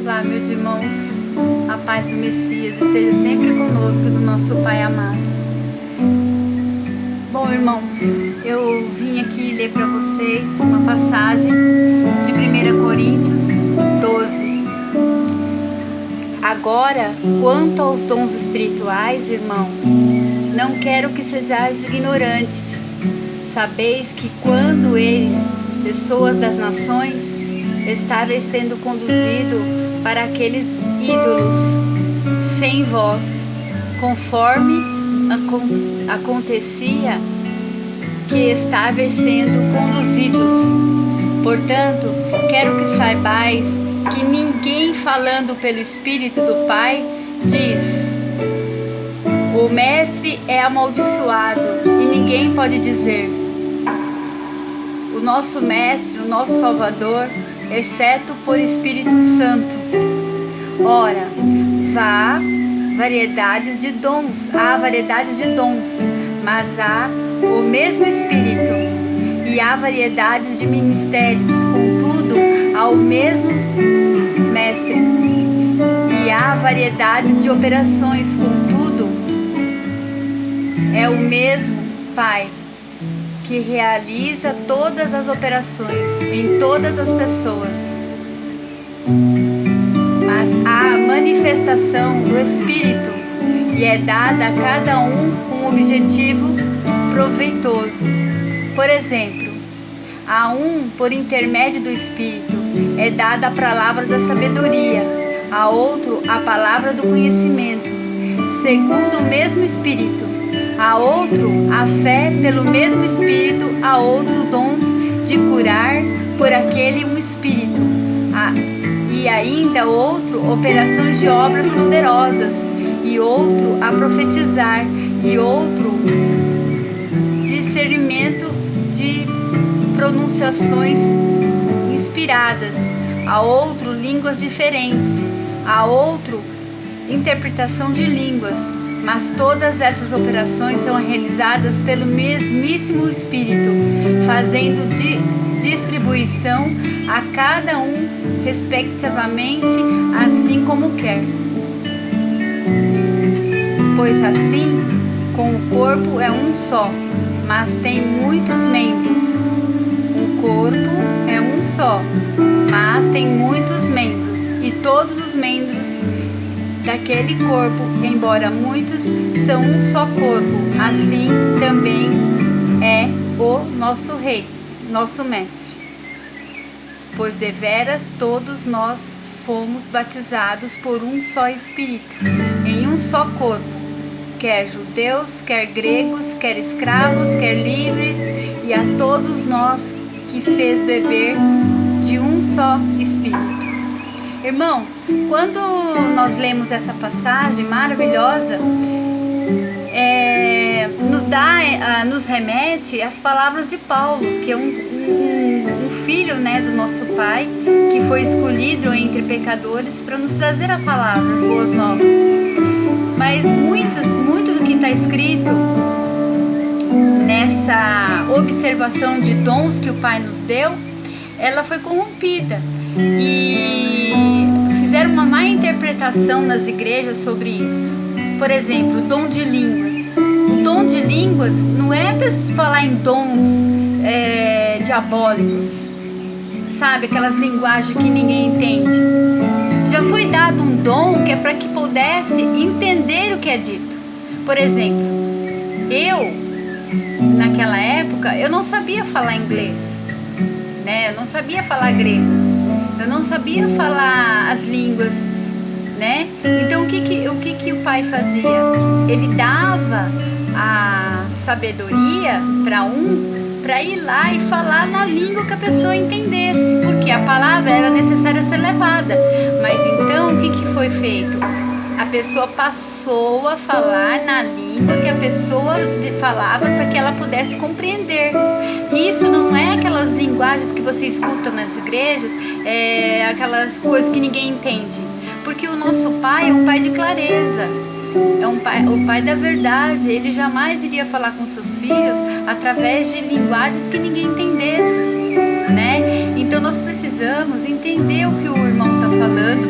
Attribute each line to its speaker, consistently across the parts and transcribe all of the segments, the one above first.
Speaker 1: Olá, meus irmãos, a paz do Messias esteja sempre conosco, do nosso Pai amado. Bom, irmãos, eu vim aqui ler para vocês uma passagem de 1 Coríntios 12. Agora, quanto aos dons espirituais, irmãos, não quero que sejais ignorantes. Sabeis que quando eles, pessoas das nações, estáveis sendo conduzidos para aqueles ídolos, sem voz, conforme acontecia que estáveis sendo conduzidos. Portanto, quero que saibais que ninguém falando pelo Espírito do Pai diz: o Mestre é amaldiçoado, e ninguém pode dizer: o nosso Mestre, o nosso Salvador, exceto por Espírito Santo. Ora, há variedades de dons, mas há o mesmo Espírito, e há variedades de ministérios, contudo, há o mesmo Mestre, e há variedades de operações, contudo, é o mesmo Pai, que realiza todas as operações em todas as pessoas. Mas há a manifestação do Espírito, e é dada a cada um com um objetivo proveitoso. Por exemplo, a um, por intermédio do Espírito, é dada a palavra da sabedoria, a outro a palavra do conhecimento, segundo o mesmo Espírito, a outro a fé pelo mesmo Espírito, a outro dons de curar por aquele um Espírito, e ainda outro operações de obras poderosas, e outro a profetizar, e outro discernimento de pronunciações inspiradas, a outro línguas diferentes, a outro interpretação de línguas. Mas todas essas operações são realizadas pelo mesmíssimo Espírito, fazendo distribuição a cada um respectivamente, assim como quer. Pois assim, com o corpo é um só, mas tem muitos membros. Um corpo é um só, mas tem muitos membros, e todos os membros daquele corpo, embora muitos, são um só corpo. Assim também é o nosso Rei, nosso Mestre. Pois deveras todos nós fomos batizados por um só Espírito, em um só corpo, quer judeus, quer gregos, quer escravos, quer livres, e a todos nós que fez beber de um só Espírito. Irmãos, quando nós lemos essa passagem maravilhosa, nos remete às palavras de Paulo, que é um filho, do nosso Pai, que foi escolhido entre pecadores para nos trazer a palavra, as boas novas. Mas muito do que está escrito nessa observação de dons que o Pai nos deu, ela foi corrompida. E fizeram uma má interpretação nas igrejas sobre isso. Por exemplo, o dom de línguas. O dom de línguas não é para falar em dons diabólicos, sabe? Aquelas linguagens que ninguém entende. Já foi dado um dom que é para que pudesse entender o que é dito. Por exemplo, naquela época, eu não sabia falar inglês, eu não sabia falar grego. Eu não sabia falar as línguas, Então o que o Pai fazia? Ele dava a sabedoria para ir lá e falar na língua que a pessoa entendesse, porque a palavra era necessária ser levada. Mas então o que foi feito? A pessoa passou a falar na língua que a pessoa falava para que ela pudesse compreender. Isso não é aquelas linguagens que você escuta nas igrejas, aquelas coisas que ninguém entende. Porque o nosso Pai é um Pai de clareza, é o Pai da verdade. Ele jamais iria falar com seus filhos através de linguagens que ninguém entendesse, Então nós precisamos entender o que o irmão está falando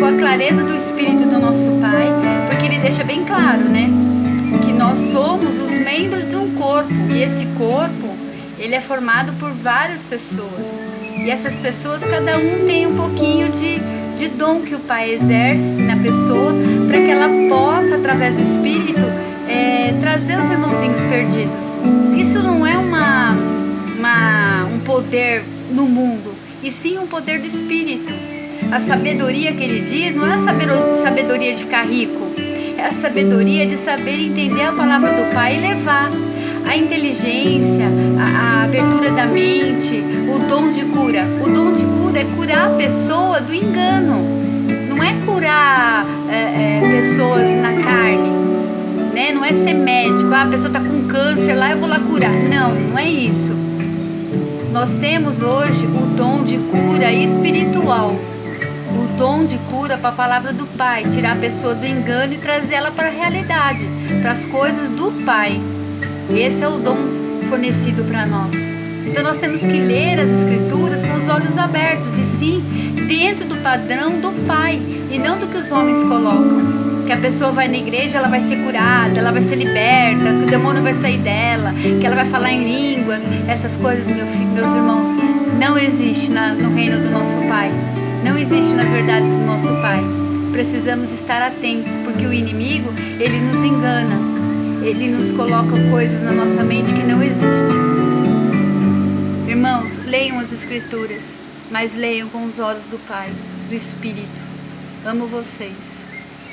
Speaker 1: com a clareza do Espírito do nosso Pai, porque Ele deixa bem claro, né? Que nós somos os membros de um corpo, e esse corpo, ele é formado por várias pessoas, e essas pessoas, cada um tem um pouquinho de dom que o Pai exerce na pessoa, para que ela possa, através do Espírito, trazer os irmãozinhos perdidos. Isso não é um poder no mundo, e sim um poder do Espírito. A sabedoria que ele diz não é a sabedoria de ficar rico, é a sabedoria de saber entender a palavra do Pai e levar. A inteligência, a abertura da mente, o dom de cura. O dom de cura é curar a pessoa do engano. Não é curar pessoas na carne, né? Não é ser médico. A pessoa está com câncer lá, eu vou lá curar. Não, não é isso. Nós temos hoje o dom de cura espiritual. O dom de cura para a palavra do Pai. Tirar a pessoa do engano e trazer ela para a realidade, para as coisas do Pai. Esse é o dom fornecido para nós. Então nós temos que ler as Escrituras com os olhos abertos, e sim dentro do padrão do Pai, e não do que os homens colocam. Que a pessoa vai na igreja, ela vai ser curada, ela vai ser liberta, que o demônio vai sair dela, que ela vai falar em línguas. Essas coisas, meus irmãos, não existe no reino do nosso Pai. Não existe nas verdades do nosso Pai. Precisamos estar atentos, porque o inimigo, ele nos engana. Ele nos coloca coisas na nossa mente que não existem. Irmãos, leiam as Escrituras, mas leiam com os olhos do Pai, do Espírito. Amo vocês.